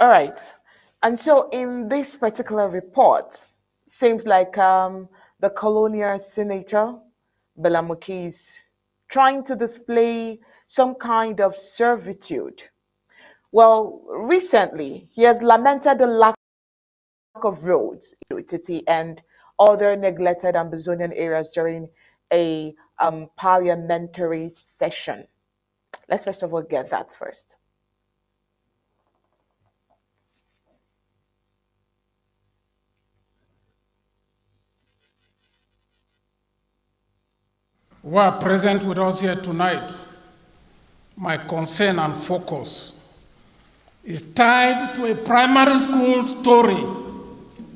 All right. And so in this particular report, seems like the colonial senator, Mbella Moki, is trying to display some kind of servitude. Well, recently, he has lamented the lack of roads in Utiti and other neglected Amazonian areas during a parliamentary session. Let's first of all get that first. Who are present with us here tonight, my concern and focus is tied to a primary school story.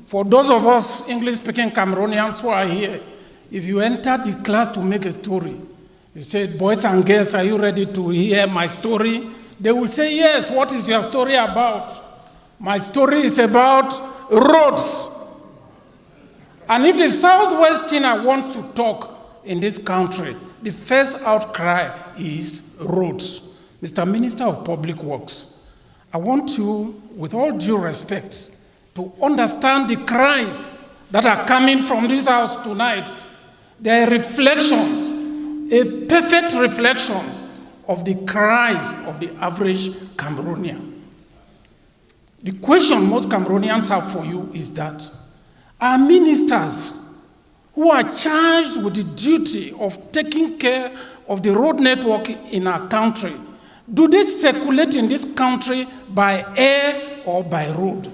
For those of us English-speaking Cameroonians who are here, if you enter the class to make a story, you say, boys and girls, are you ready to hear my story? They will say, yes, what is your story about? My story is about roads. And if the Southwesterner wants to talk in this country, the first outcry is roads. Mr. Minister of Public Works, I want you, with all due respect, to understand the cries that are coming from this house tonight. They are reflections, a perfect reflection of the cries of the average Cameroonian. The question most Cameroonians have for you is that our ministers who are charged with the duty of taking care of the road network in our country, do they circulate in this country by air or by road?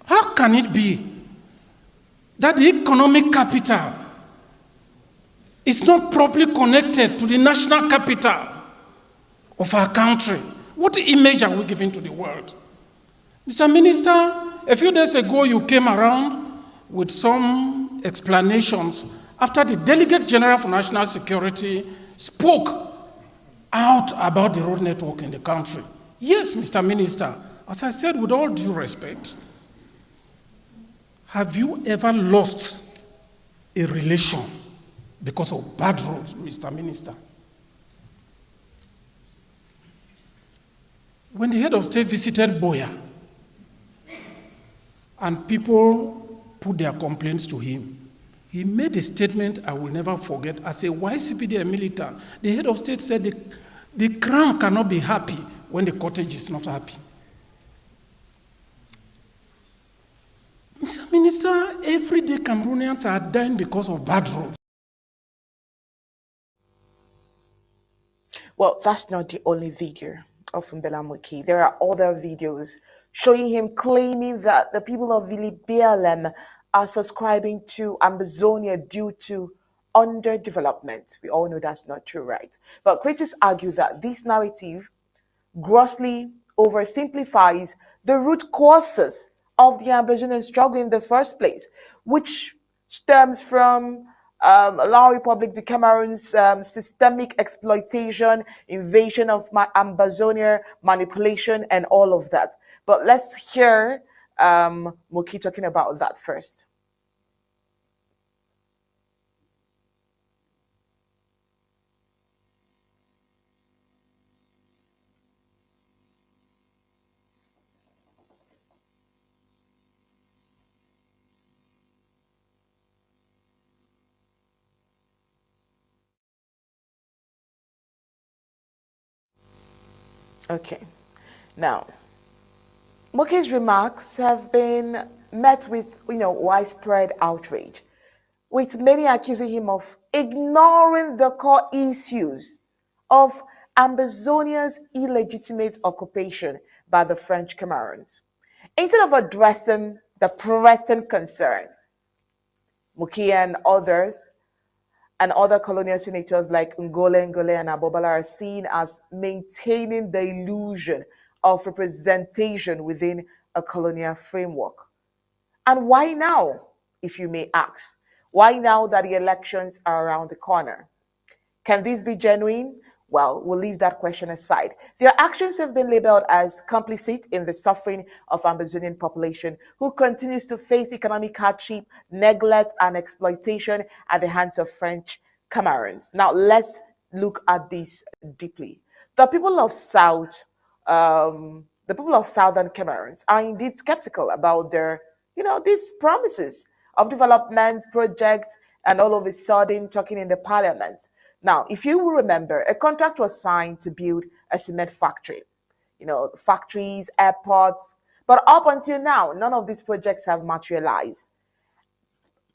How can it be that the economic capital is not properly connected to the national capital of our country? What image are we giving to the world? Mr. Minister, a few days ago you came around with some explanations after the Delegate General for National Security spoke out about the road network in the country. Yes, Mr. Minister, as I said with all due respect, have you ever lost a relation because of bad roads, Mr. Minister? When the head of state visited Boya and people put their complaints to him, he made a statement I will never forget. As a YCPD militant, the head of state said the crown cannot be happy when the cottage is not happy. Mr. Minister, everyday Cameroonians are dying because of bad roads. Well, that's not the only video of Mbella Moki. There are other videos showing him claiming that the people of Vili BLM are subscribing to Amazonia due to underdevelopment. We all know that's not true, right? But critics argue that this narrative grossly oversimplifies the root causes of the Amazonian struggle in the first place, which stems from allowing Republic to Cameroon's systemic exploitation, invasion of Amazonia, manipulation, and all of that. But let's hear Moki talking about that first. Okay. Now, Moki's remarks have been met with, widespread outrage, with many accusing him of ignoring the core issues of Amazonia's illegitimate occupation by the French Cameroons. Instead of addressing the present concern, Moki and other colonial senators like Ngole and Abobala are seen as maintaining the illusion of representation within a colonial framework. And why now, if you may ask? Why now that the elections are around the corner? Can this be genuine? Well, we'll leave that question aside. Their actions have been labeled as complicit in the suffering of Amazonian population who continues to face economic hardship, neglect, and exploitation at the hands of French Cameroons. Now, let's look at this deeply. The people of South the people of southern Cameroons are indeed skeptical about their, these promises of development projects and all of a sudden talking in the parliament. Now, if you will remember, a contract was signed to build a cement factory, factories, airports, but up until now, none of these projects have materialized.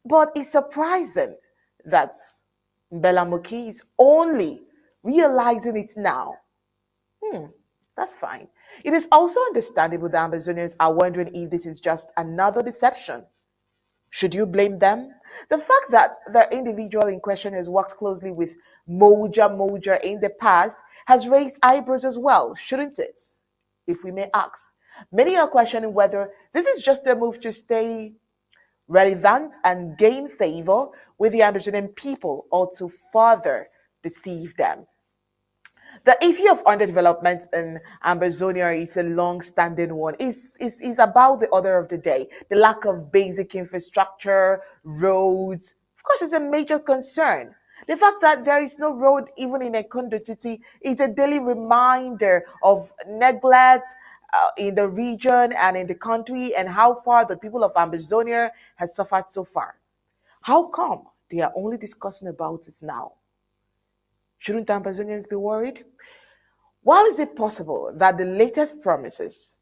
But it's surprising that Mbella Moki is only realizing it now. That's fine. It is also understandable that Amazonians are wondering if this is just another deception. Should you blame them? The fact that the individual in question has worked closely with Moja in the past has raised eyebrows as well, shouldn't it? If we may ask. Many are questioning whether this is just a move to stay relevant and gain favor with the Amazonian people or to further deceive them. The issue of underdevelopment in Amazonia is a long-standing one. Is about the order of the day. The lack of basic infrastructure, roads, of course, is a major concern. The fact that there is no road even in a Condotiti is a daily reminder of neglect in the region and in the country and how far the people of Amazonia has suffered so far. How come they are only discussing about it now? Shouldn't Amazonians be worried? While is it possible that the latest promises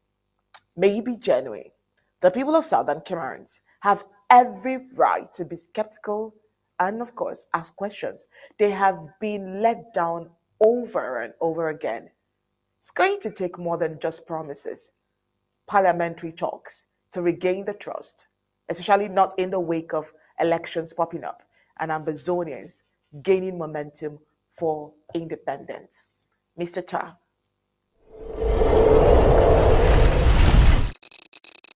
may be genuine, the people of Southern Cameroons have every right to be skeptical and, of course, ask questions. They have been let down over and over again. It's going to take more than just promises, parliamentary talks to regain the trust, especially not in the wake of elections popping up and Amazonians gaining momentum for independence. Mr. Ta.